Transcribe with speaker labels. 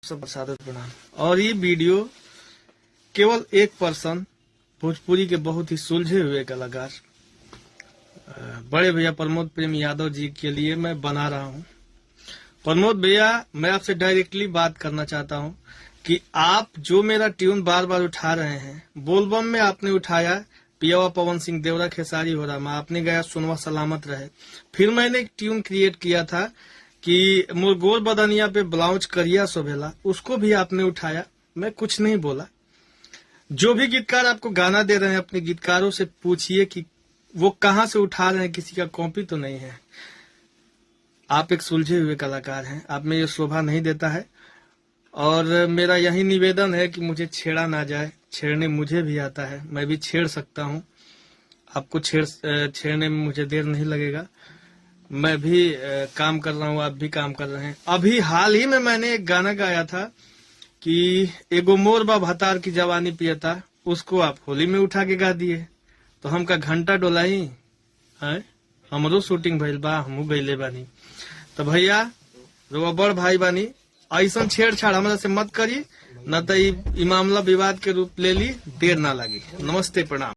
Speaker 1: सब सादर प्रणाम। और ये वीडियो केवल एक पर्सन भोजपुरी के बहुत ही सुलझे हुए कलाकार बड़े भैया प्रमोद प्रेम यादव जी के लिए मैं बना रहा हूँ। प्रमोद भैया, मैं आपसे डायरेक्टली बात करना चाहता हूँ कि आप जो मेरा ट्यून बार बार उठा रहे हैं, बोलबम में आपने उठाया पियावा पवन सिंह देवरा खेसारी हो रहा, आपने गाया सुनवा सलामत रहे। फिर मैंने एक ट्यून क्रिएट किया था कि मुरगोर बदनिया पे ब्लाउज करिया सोभेला, उसको भी आपने उठाया। मैं कुछ नहीं बोला। जो भी गीतकार आपको गाना दे रहे हैं, अपने गीतकारों से पूछिए कि वो कहाँ से उठा रहे हैं, किसी का कॉपी तो नहीं है। आप एक सुलझे हुए कलाकार हैं, आप में ये शोभा नहीं देता है। और मेरा यही निवेदन है कि मुझे छेड़ा ना जाए। छेड़ने मुझे भी आता है, मैं भी छेड़ सकता हूँ। आपको छेड़ने में मुझे देर नहीं लगेगा। मैं भी काम कर रहा हूँ, आप भी काम कर रहे हैं। अभी हाल ही में मैंने एक गाना गाया था कि एगो मोर बा भतार की जवानी पियता, उसको आप होली में उठा के गा दिए। तो हमका घंटा डोलाई है, हमरो शूटिंग भइल बा, हमहू गईले बानी। तो भैया रुआ बड़ भाई बानी, ऐसा छेड़छाड़ हमरा से मत करी, न तो ई मामला विवाद के रूप ले ली, देर ना लगी। नमस्ते, प्रणाम।